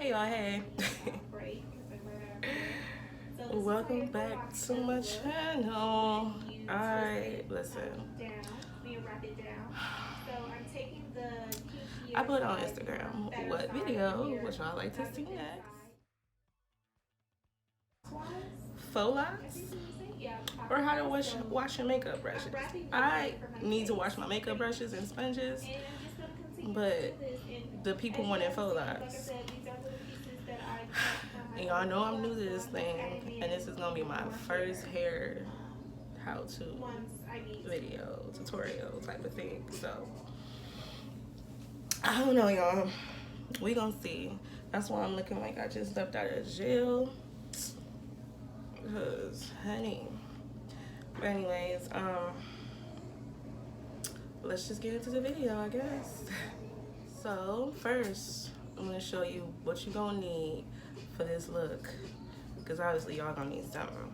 Hey y'all, hey. Welcome back to my channel. Alright, listen. I put on Instagram what video would y'all like to see next. Faux Locs? Or how to wash your makeup brushes. I need to wash my makeup brushes and sponges, but the people wanted Faux Locs. And y'all know I'm new to this thing, and this is gonna be my first hair how-to video tutorial type of thing. So I don't know, y'all. We gonna see. That's why I'm looking like I just stepped out of jail. Cause honey. But anyways, let's just get into the video, I guess. So first, I'm gonna show you what you gonna need for this look, because obviously y'all gonna need something.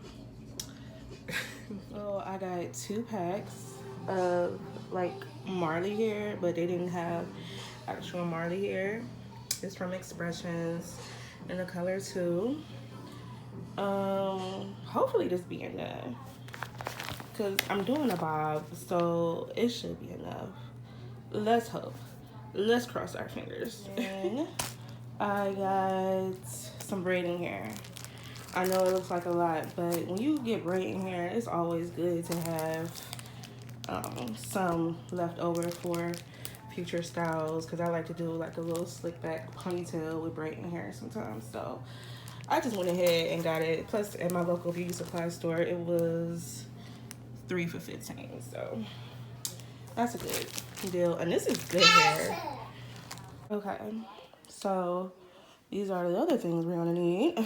So I got 2 packs of like Marley hair, but they didn't have actual Marley hair. It's from Expressions in the color 2. Hopefully this be enough, because I'm doing a bob, so it should be enough. Let's hope. Let's cross our fingers. And I got some braiding hair. I know it looks like a lot, but when you get braiding hair, it's always good to have some left over for future styles, because I like to do like a little slick back ponytail with braiding hair sometimes. So I just went ahead and got it. Plus, at my local beauty supply store, it was 3 for $15. So that's a good deal. And this is good hair. Okay, so these are the other things we're gonna need.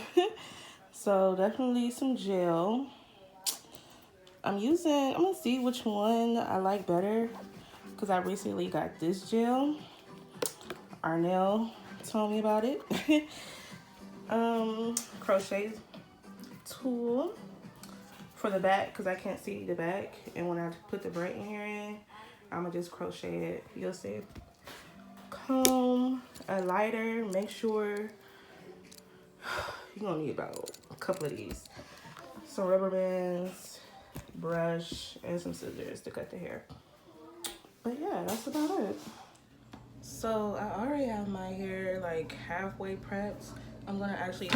So definitely some gel. I'm gonna see which one I like better, because I recently got this gel. Arnell told me about it. Crochet tool for the back, because I can't see the back, and when I put the braiding hair in, I'm gonna just crochet it. You'll see. Comb, a lighter. Make sure you're gonna need about a couple of these. Some rubber bands, brush, and some scissors to cut the hair. But yeah, that's about it. So I already have my hair like halfway prepped. I'm gonna actually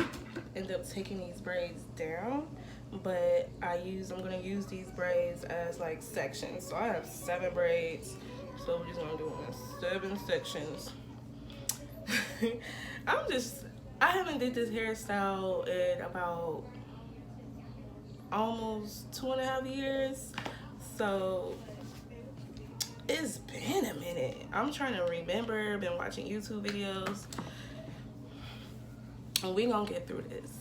end up taking these braids down, but I'm gonna use these braids as like sections. So I have 7 braids, so we're just gonna do it in 7 sections. I haven't did this hairstyle in about almost 2.5 years, so it's been a minute. I'm trying to remember. Been watching YouTube videos, and we gonna get through this.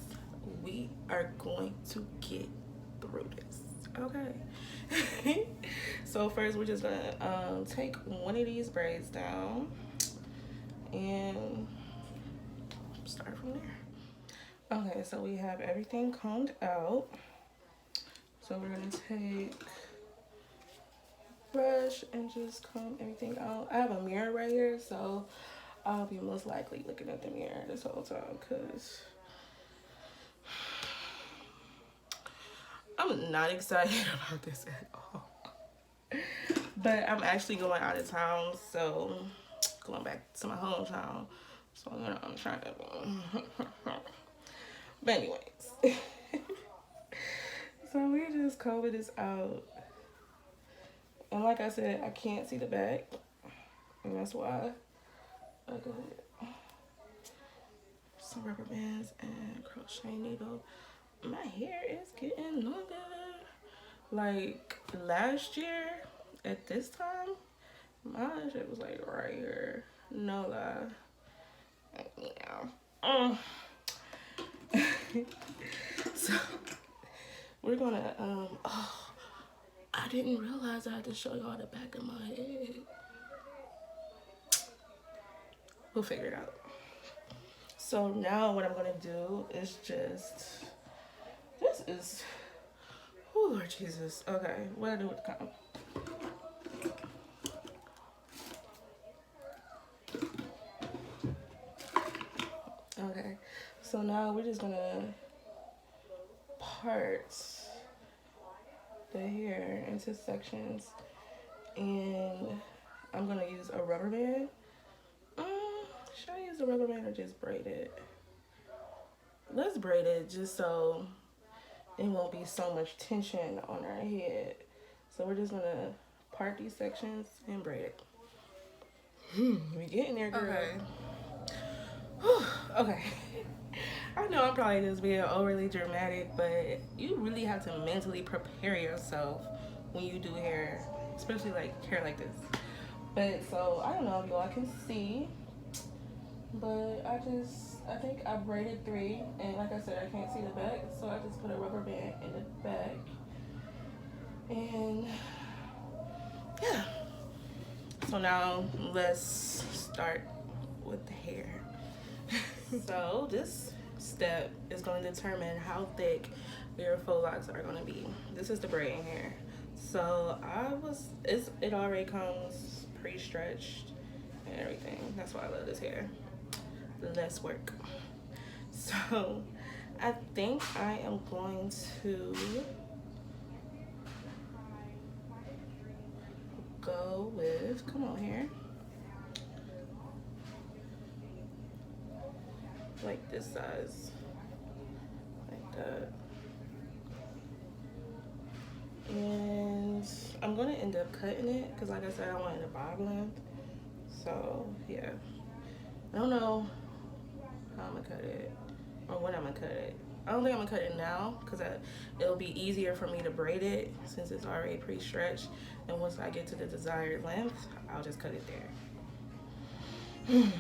We are going to get through this, okay? So first, we're just gonna take one of these braids down and start from there. Okay, so we have everything combed out. So we're gonna take brush and just comb everything out. I have a mirror right here, so I'll be most likely looking at the mirror this whole time, because I'm not excited about this at all. But I'm actually going out of town, so going back to my hometown. So I'm trying to. But anyways, so we're just combing this out. And like I said, I can't see the back, and that's why I got some rubber bands and crochet needle. My hair is getting longer. Like last year at this time, my shit was like right here. No lie. Yeah. So we're gonna oh, I didn't realize I had to show y'all the back of my head. We'll figure it out. So now what I'm gonna do is this is, oh Lord Jesus. Okay, what do I do with the comb? Okay, So now we're just gonna part the hair into sections, and I'm gonna use a rubber band. Should I use a rubber band or just braid it? Let's braid it just so it won't be so much tension on our head. So we're just gonna part these sections and braid it. We getting there, girl. Okay. Okay. I know I'm probably just being overly dramatic, but you really have to mentally prepare yourself when you do hair, especially like hair like this. But so I don't know if y'all can see, but I think I braided 3, and like I said, I can't see the back, so I just put a rubber band in the back, and yeah. So now let's start with the hair. So this step is going to determine how thick your faux locks are going to be. This is the braiding hair. So it already comes pre-stretched and everything. That's why I love this hair. Less work. So I think I am going to go with, come on here, like this size, like that. And I'm gonna end up cutting it because like I said, I want it a bob length. So yeah, I don't know how I'm gonna cut it or when I'm gonna cut it. I don't think I'm gonna cut it now because it'll be easier for me to braid it since it's already pre-stretched. And once I get to the desired length, I'll just cut it there.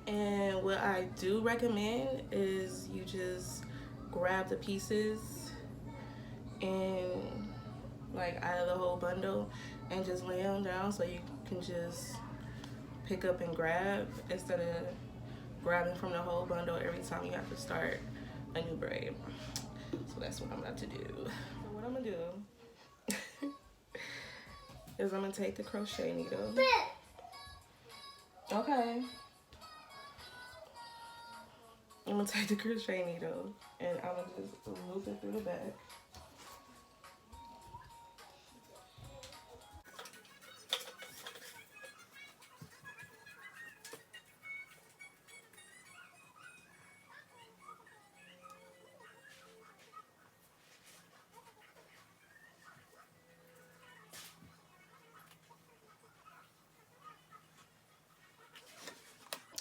And what I do recommend is you just grab the pieces and like out of the whole bundle and just lay them down so you can just pick up and grab instead of grabbing from the whole bundle every time you have to start a new braid. So that's what I'm about to do. So what I'm gonna do is I'm gonna take the crochet needle. Okay. I'm gonna take the crochet needle and I'm gonna just loop it through the back.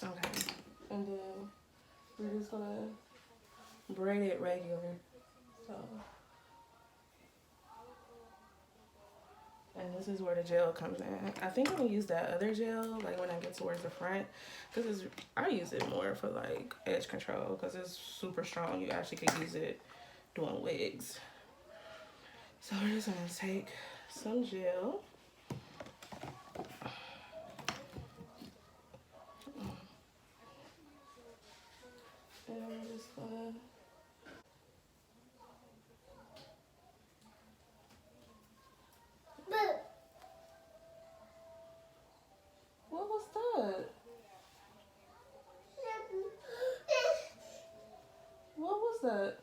Okay. And then we're just gonna braid it regular. So, and this is where the gel comes in. I think I'm gonna use that other gel like when I get towards the front, because I use it more for like edge control because it's super strong. You actually could use it doing wigs. So we're just gonna take some gel. And we're just gonna what was that? What was that?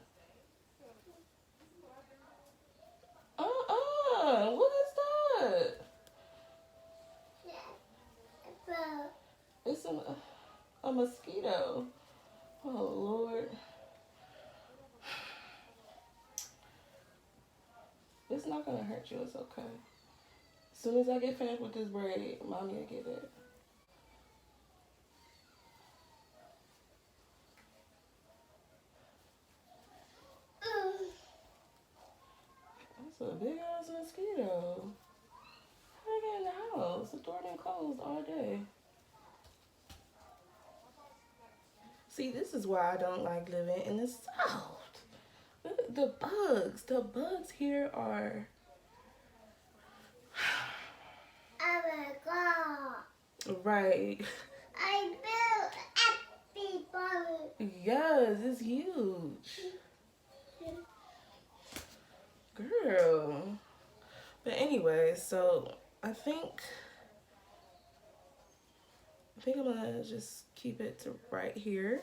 What is that? It's a mosquito. Oh Lord. It's not gonna hurt you, it's okay. As soon as I get finished with this braid, mommy will get it. That's a big ass mosquito. How they get in the house? The door been closed all day. See, this is why I don't like living in the South. The bugs here are. Oh my God. Right. I built everybody. Yes, it's huge. Girl. But anyway, so I think I'm gonna just keep it to right here.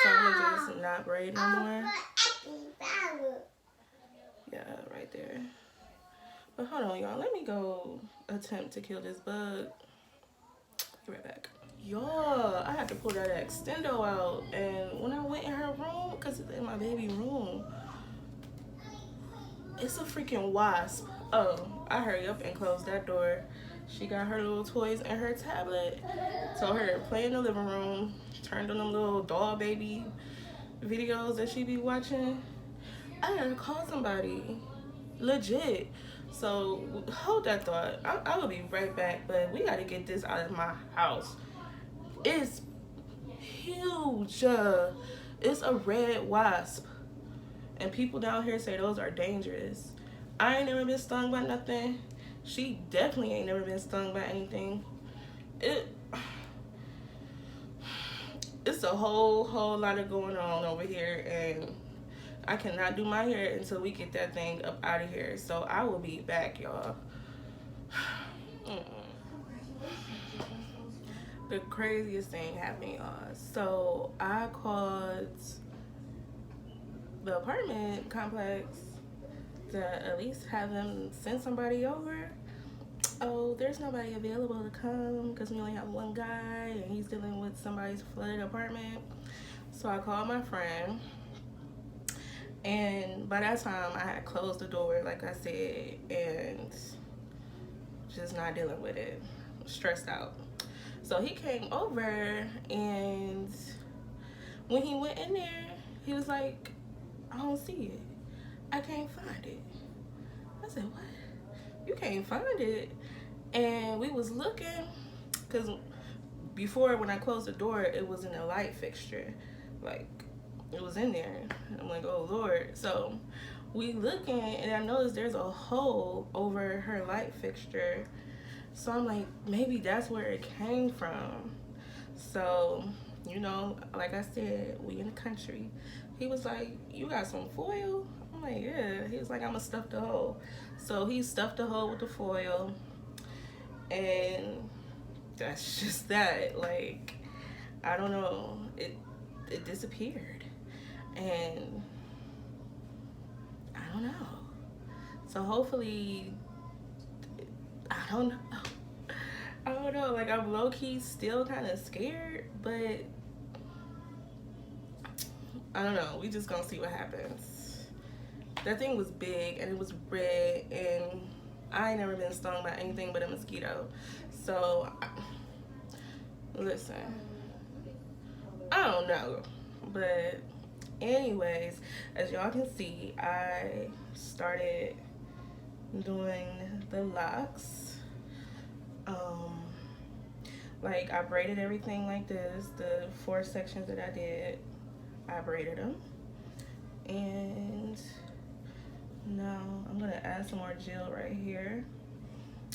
So I'm gonna just not braid no more. Yeah, right there. But hold on, y'all. Let me go attempt to kill this bug. Be right back. Y'all, I had to pull that extendo out. And when I went in her room, because it's in my baby room, it's a freaking wasp. Oh, I hurry up and close that door. She got her little toys and her tablet. Told her to play in the living room. Turned on them little doll baby videos that she be watching. I gotta call somebody. Legit. So hold that thought. I will be right back, but we gotta get this out of my house. It's huge. It's a red wasp. And people down here say those are dangerous. I ain't never been stung by nothing. She definitely ain't never been stung by anything. It's a whole lot of going on over here, and I cannot do my hair until we get that thing up out of here. So I will be back, y'all. The craziest thing happened, y'all. So I called the apartment complex to at least have them send somebody over. Oh, there's nobody available to come because we only have one guy and he's dealing with somebody's flooded apartment. So I called my friend, and by that time I had closed the door, like I said, and just not dealing with it, stressed out. So he came over, and when he went in there, he was like, I don't see it. I can't find it. I said, what? You can't find it? And we was looking, because before when I closed the door, it was in a light fixture. Like, it was in there. I'm like, oh Lord. So we looking, and I noticed there's a hole over her light fixture. So I'm like, maybe that's where it came from. So, you know, like I said, we in the country. He was like, you got some foil? I'm like, yeah. He was like, I'm gonna stuff the hole. So he stuffed the hole with the foil, and that's just that. Like, I don't know. It disappeared. And I don't know. So hopefully, I don't know. I don't know. Like, I'm low-key still kind of scared, but I don't know. We just gonna see what happens. That thing was big, and it was red, and I ain't never been stung by anything but a mosquito. So, listen, I don't know. But anyways, as y'all can see, I started doing the locks. Like, I braided everything like this. The 4 sections that I did, I braided them. And now I'm gonna add some more gel right here,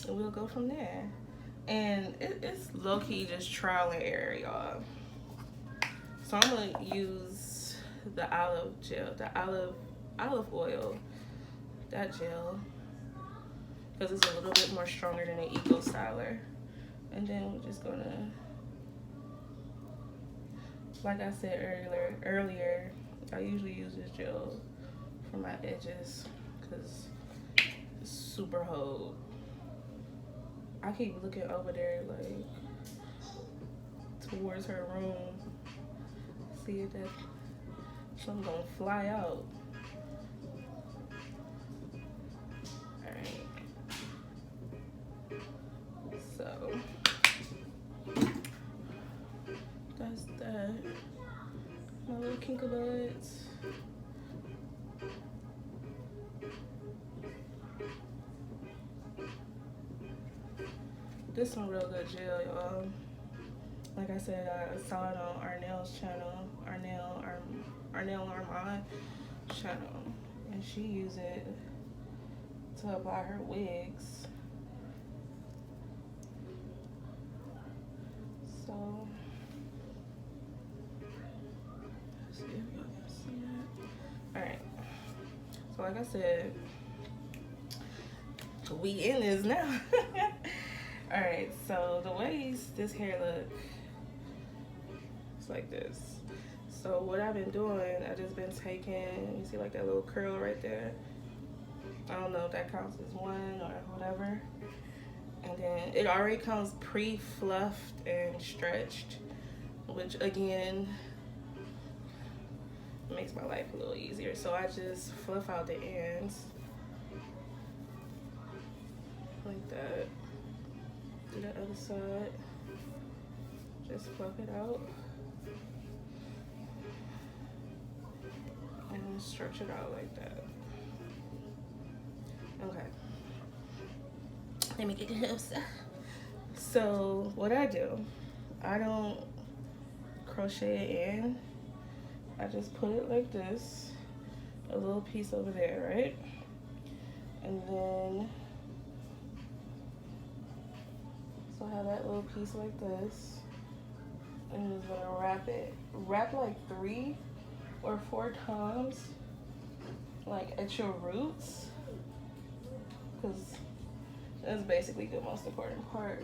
and we'll go from there. And it's low-key just trial and error, y'all. So I'm gonna use the olive gel, the olive oil, that gel, because it's a little bit more stronger than the Eco Styler. And then we're just gonna, like I said earlier, I usually use this gel for my edges because it's super hold. I keep looking over there, like, towards her room. See if that something's gonna fly out. Alright. So that's that. My little kinkabuds. This one real good gel, y'all. Like I said, I saw it on Arnell's channel, Arnell Armand channel, and she used it to apply her wigs. So, let's see if y'all can see that. All right. So, like I said, we in this now. All right. So the waist, this hair look, it's like this. So what I've been doing, I just been taking, you see like that little curl right there? I don't know if that counts as one or whatever. And then it already comes pre-fluffed and stretched, which again makes my life a little easier. So I just fluff out the ends like that. Do the other side, just fluff it out and stretch it out like that. Okay, let me get closer. So what I do, I don't crochet it in. I just put it like this, a little piece over there, right? And then, so I have that little piece like this, and I'm just gonna wrap it. Wrap like 3 or 4 times, like at your roots, because that's basically the most important part.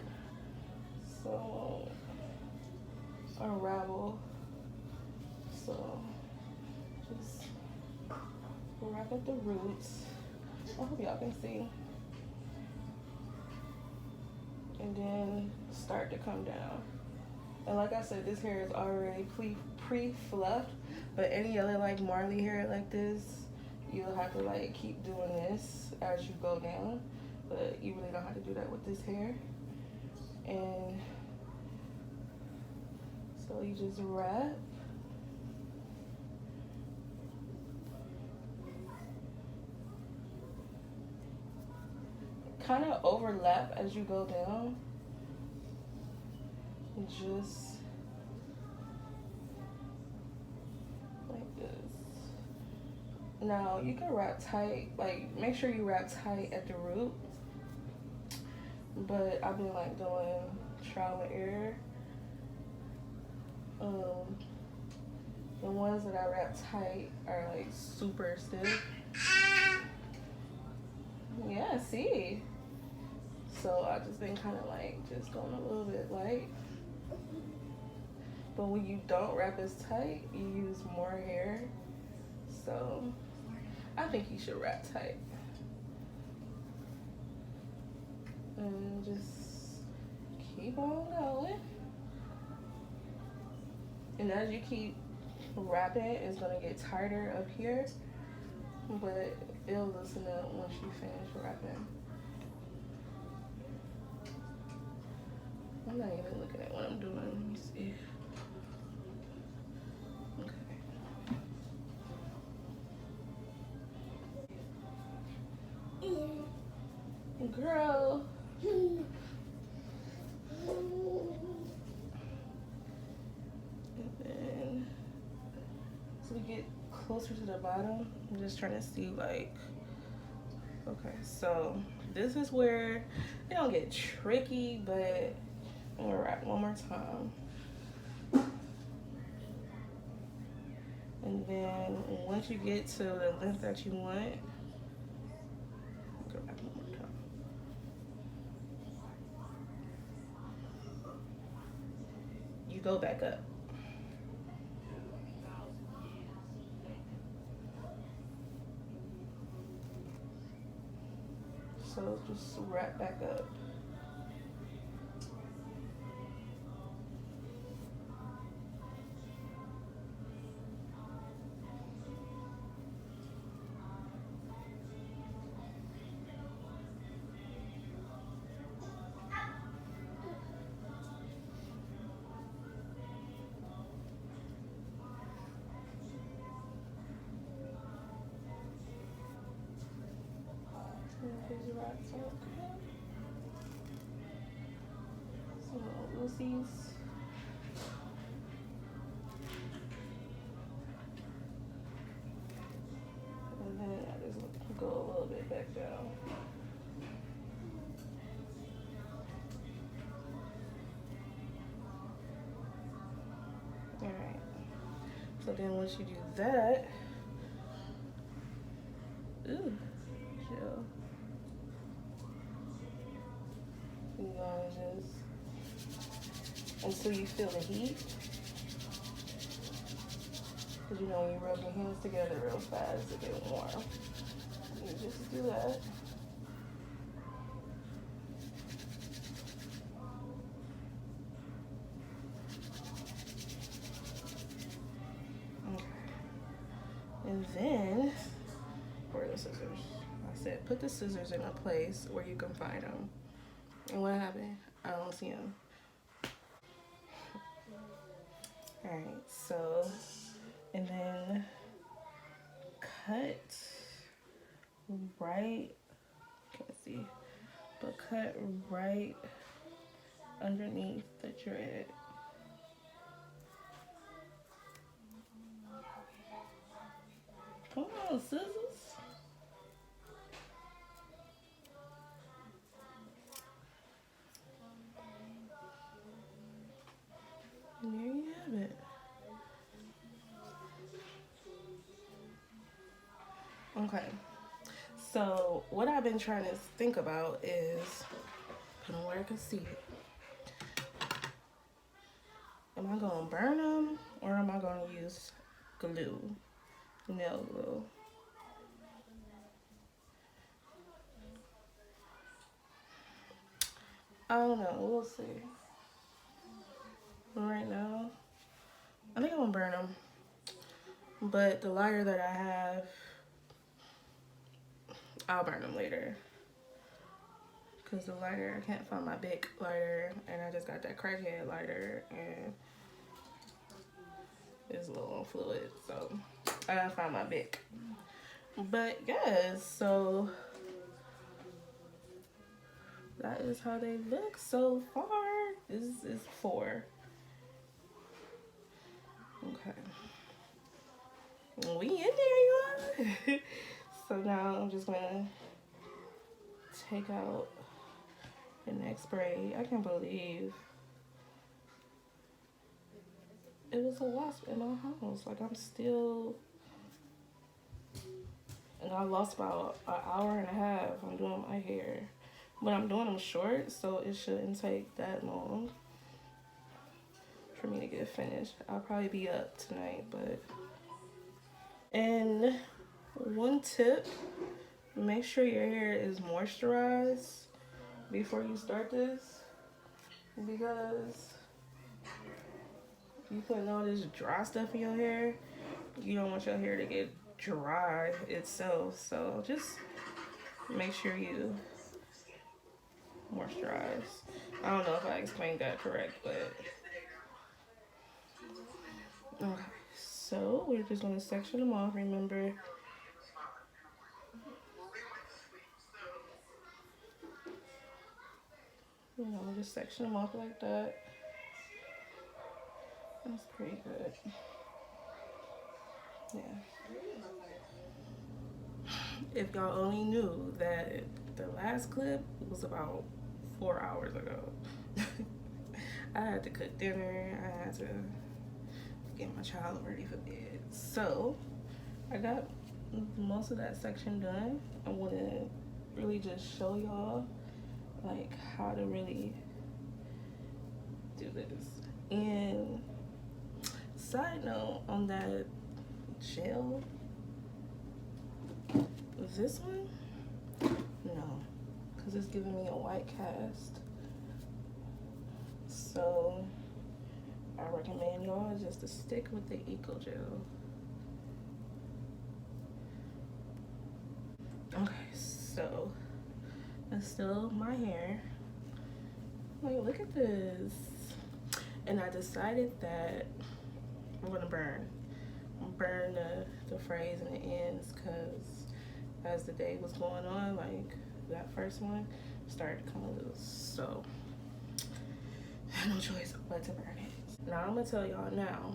So, unravel. So, just wrap at the roots. I hope y'all can see. And then start to come down. And like I said, this hair is already pre-fluffed, but any other like Marley hair like this, you'll have to like keep doing this as you go down, but you really don't have to do that with this hair. And so you just wrap. Kind of overlap as you go down. Just like this. Now you can wrap tight, like make sure you wrap tight at the root. But I've been like doing trial and error. The ones that I wrap tight are like super stiff. Yeah, see. So I've just been kind of like just going a little bit light. But when you don't wrap as tight, you use more hair. So I think you should wrap tight. And just keep on going. And as you keep wrapping, it's gonna get tighter up here, but it'll loosen up once you finish wrapping. I'm not even looking at what I'm doing. Let me see. Okay. Girl. And then, so we get closer to the bottom. I'm just trying to see like, okay, so this is where it don't get tricky, but I'm gonna wrap one more time. And then once you get to the length that you want, you can wrap one more time. You go back up. So just wrap back up. These rats are okay. Some little loosies. And then I just go a little bit back down. Alright. So then once you do that, ooh, chill. You gonna just, until you feel the heat. Because you know when you rub your hands together real fast, it gets warm. You just do that. Okay. And then, where are the scissors? I said put the scissors in a place where you can find them. And what happened? I don't see them. Alright, so, and then cut right, can't see, but cut right underneath the dread. Come on, scissors. And there you have it. Okay, so what I've been trying to think about is putting where I can see it. Am I gonna burn them or am I gonna use glue, nail glue? I don't know, we'll see. Right now, I think I'm gonna burn them. But the lighter that I have, I'll burn them later. Cause the lighter, I can't find my big lighter, and I just got that crackhead lighter, and it's low on fluid, so I gotta find my big. But yes, so that is how they look so far. This is 4. Okay. We in there, you are. So now I'm just gonna take out the next spray. I can't believe it was a wasp in my house. Like I'm still, and I lost about an hour and a half on doing my hair. But I'm doing them short, so it shouldn't take that long for me to get finished. I'll probably be up tonight, but. And one tip, make sure your hair is moisturized before you start this, because you putting all this dry stuff in your hair, you don't want your hair to get dry itself. So just make sure you moisturize. I don't know if I explained that correct, but okay. So we're just gonna section them off. Remember, you know, just section them off like that. That's pretty good. Yeah. If y'all only knew that the last clip was about 4 hours ago. I had to cook dinner. I had to get my child ready for bed. So I got most of that section done. I want to really just show y'all like how to really do this. And side note on that gel, this one, no, because it's giving me a white cast. So I recommend y'all just to stick with the Eco Gel. Okay, so that's still my hair. Like, look at this. And I decided that I'm gonna burn the frays and the ends, because as the day was going on, like that first one started to come loose. So I had no choice but to burn it. Now I'm gonna tell y'all now,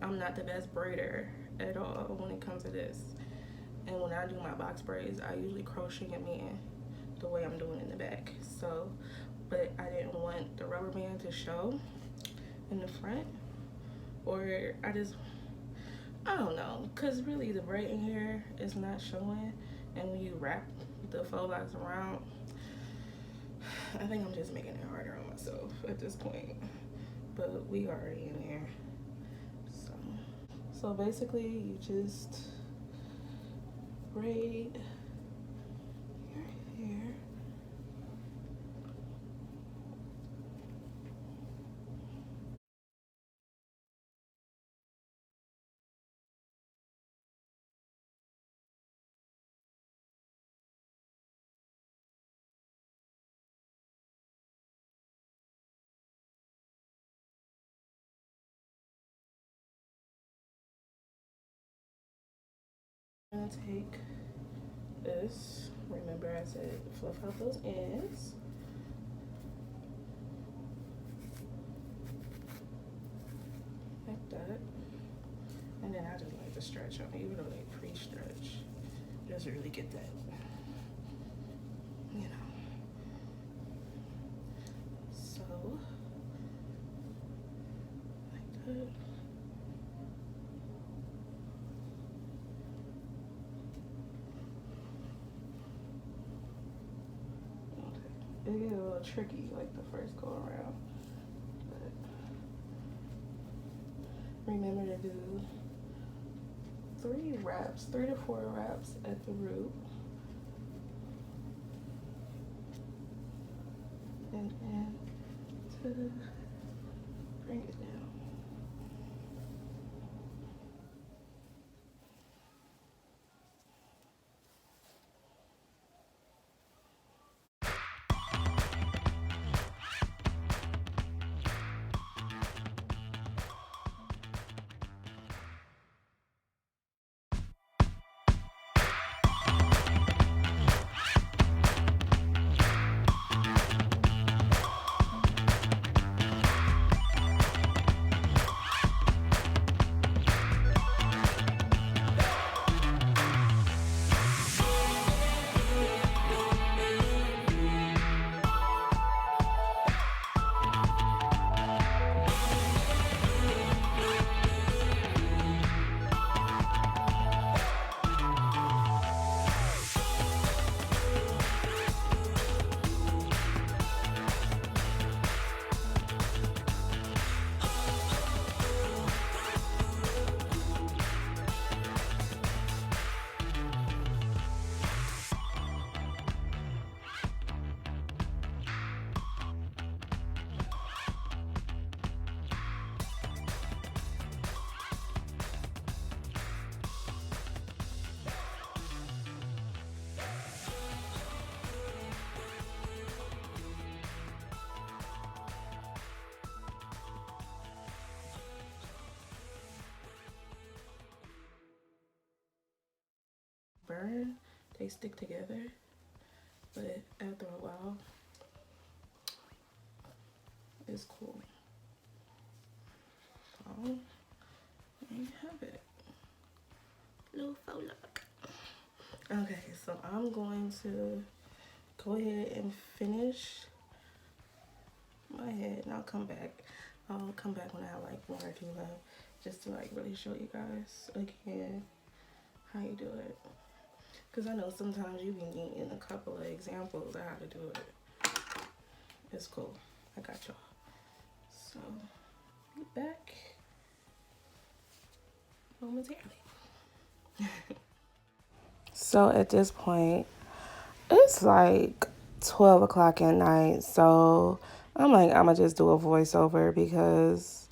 I'm not the best braider at all when it comes to this. And when I do my box braids, I usually crochet them in the way I'm doing in the back. So, but I didn't want the rubber band to show in the front, or I don't know, because really the braiding here is not showing. And when you wrap the faux locs around, I think I'm just making it harder on myself at this point. but we already in there. So basically, you just braid your hair. I'm gonna take this. Remember, I said fluff out those ends. Like that. And then I just like to stretch them, even though they pre-stretch. Just really get that, you know. So, like that. It get a little tricky like the first go around. But remember to do 3 to 4 wraps at the root. And to bring it down. Burn, they stick together, but after a while, it's cool. So, there you have it. Little faux look. Okay, so I'm going to go ahead and finish my head, and I'll come back. I'll come back when I have like more to do left, just to like really show you guys again how you do it. Because I know sometimes you can get in a couple of examples of how to do it. It's cool. I got y'all. So, be back momentarily. So at this point, it's like 12 o'clock at night. So I'm like, I'm going to just do a voiceover because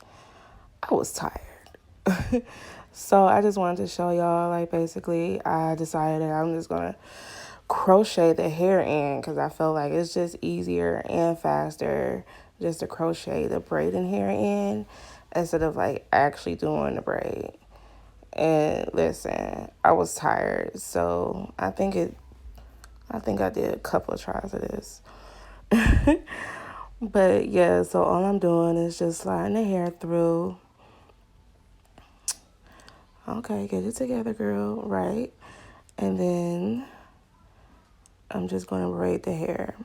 I was tired. So I just wanted to show y'all, like, basically I decided that I'm just going to crochet the hair in because I feel like it's just easier and faster just to crochet the braiding hair in instead of like actually doing the braid. And listen, I was tired, so I think I did a couple of tries of this. But yeah, so all I'm doing is just sliding the hair through. Okay, get it together, girl, right? And then I'm just going to braid the hair.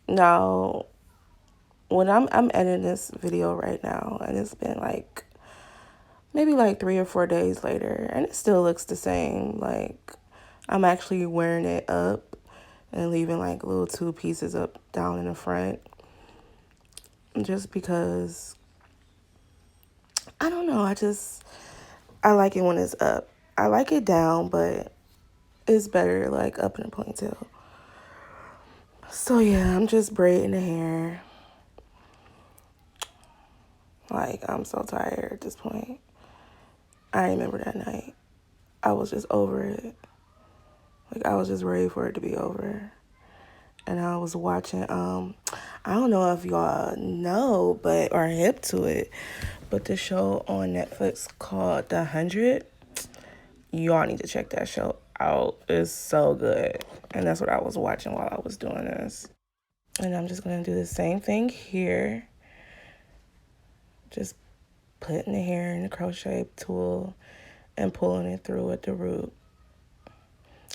Now, when I'm editing this video right now, and it's been like maybe like 3 or 4 days later, and it still looks the same. Like, I'm actually wearing it up and leaving like little 2 pieces up down in the front. just because I don't know. I like it when it's up. I like it down, but it's better like up in a ponytail. So yeah, I'm just braiding the hair. Like, I'm so tired at this point. I remember that night. I was just over it. Like, I was just ready for it to be over. And I was watching, I don't know if y'all know, but are hip to it, but the show on Netflix called The 100, y'all need to check that show out. It's so good. And that's what I was watching while I was doing this. And I'm just going to do the same thing here. Just putting the hair in the crochet tool and pulling it through at the root.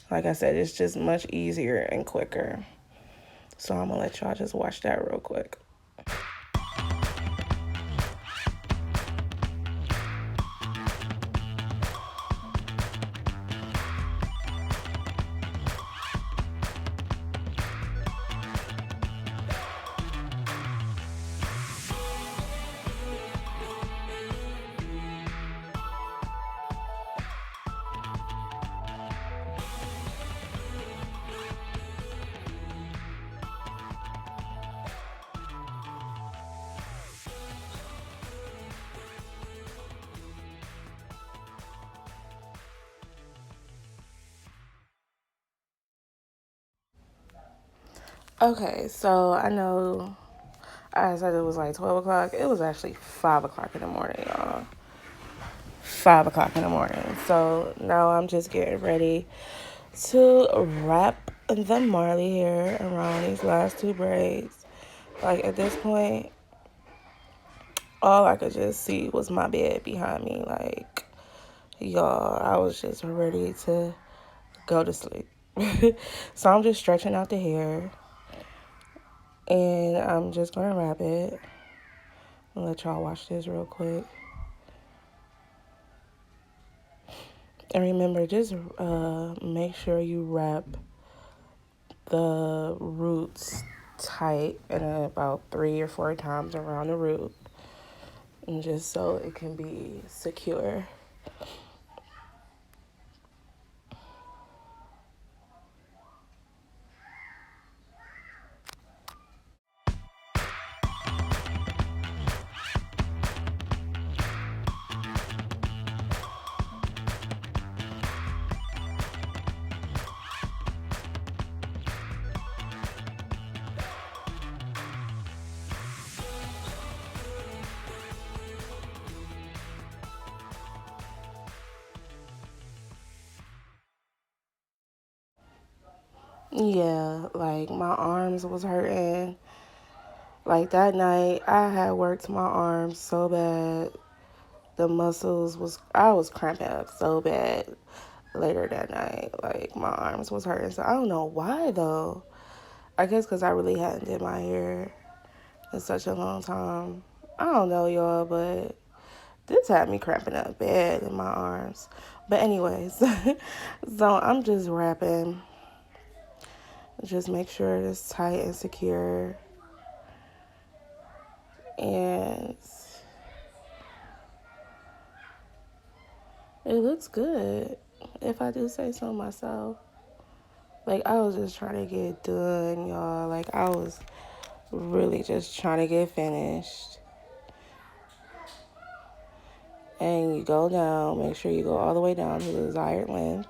Like I said, it's just much easier and quicker. So I'm going to let y'all just watch that real quick. Okay, so I know I said it was like 12 o'clock. It was actually 5 o'clock in the morning, y'all. 5 o'clock in the morning. So now I'm just getting ready to wrap the Marley hair around these last two braids. Like, at this point, all I could just see was my bed behind me. Like, y'all, I was just ready to go to sleep. So I'm just stretching out the hair. And I'm just going to wrap it. I'll let y'all watch this real quick. And remember, just make sure you wrap the roots tight and about 3 or 4 times around the root. And just so it can be secure. Yeah, like my arms was hurting. Like that night, I had worked my arms so bad. I was cramping up so bad later that night. Like my arms was hurting. So I don't know why though. I guess because I really hadn't did my hair in such a long time. I don't know, y'all, but this had me cramping up bad in my arms. But anyways, so I'm just wrapping. Just make sure it's tight and secure. And it looks good, if I do say so myself. Like, I was just trying to get done, y'all. Like, I was really just trying to get finished. And you go down, make sure you go all the way down to the desired length.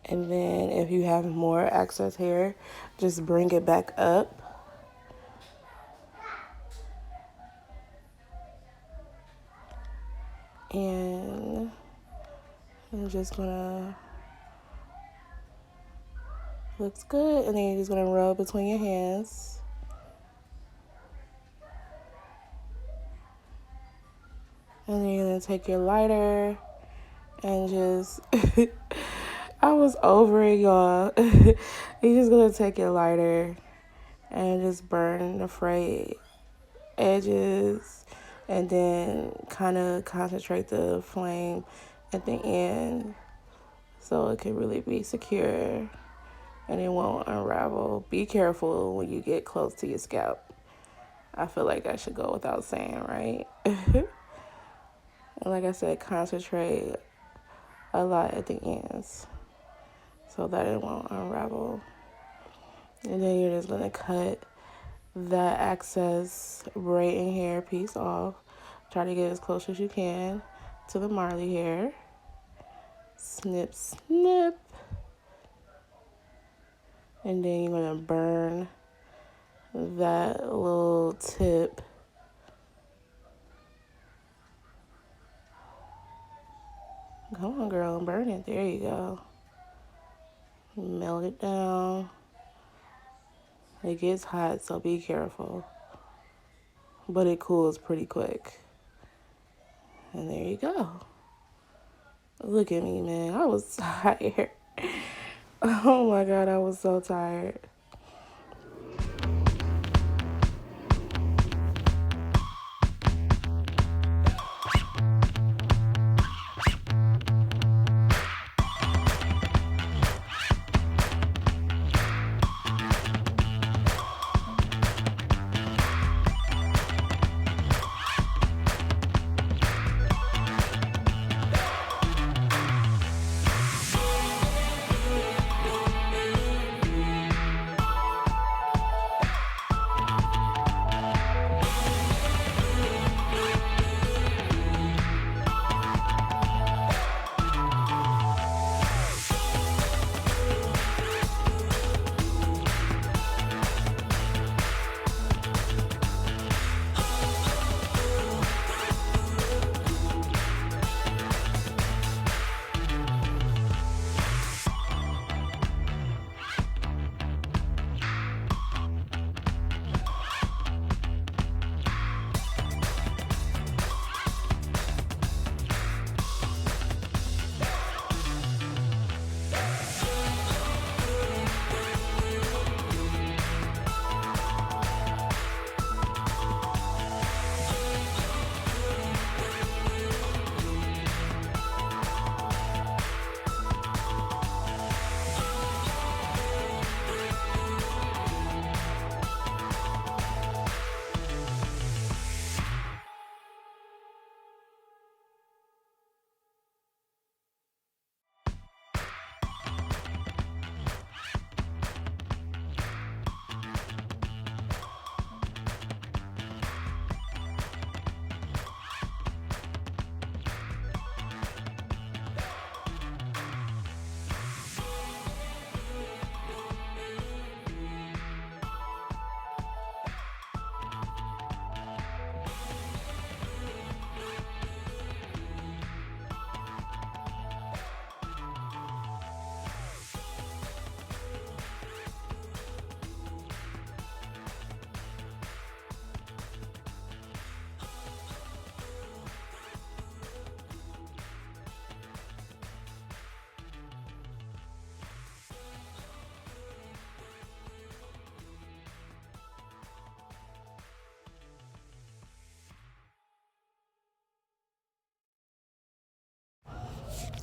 And then if you have more excess hair, just bring it back up. And I'm just gonna, looks good. And then you're just gonna rub between your hands. And then you're gonna take your lighter and just, I was over it, y'all. You're just gonna take your lighter and just burn the frayed edges and then kind of concentrate the flame at the end so it can really be secure and it won't unravel. Be careful when you get close to your scalp. I feel like that should go without saying, right? And like I said, concentrate a lot at the ends so that it won't unravel. And then you're just going to cut that excess braiding hair piece off. Try to get as close as you can to the Marley hair. Snip, snip. And then you're going to burn that little tip. Come on, girl, burn it. There you go. Melt it down. It gets hot, so be careful. But it cools pretty quick. And there you go. Look at me, man. I was tired. Oh my God, I was so tired.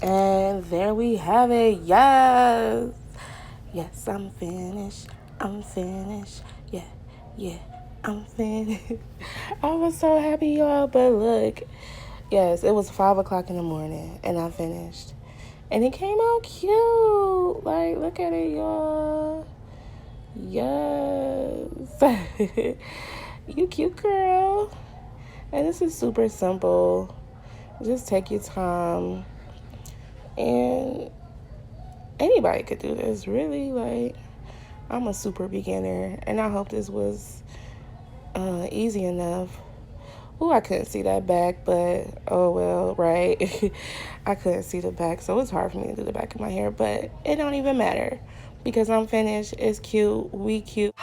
And there we have it. Yes. Yes, I'm finished. I'm finished. Yeah, yeah, I'm finished. I was so happy, y'all. But look, yes, it was 5 o'clock in the morning and I finished. And it came out cute. Like, look at it, y'all. Yes. You cute, girl. And this is super simple. Just take your time. And anybody could do this, really. Like, I'm a super beginner, and I hope this was easy enough. Ooh, I couldn't see that back, but oh well, right? I couldn't see the back, so it's hard for me to do the back of my hair, but it don't even matter because I'm finished. It's cute. We cute.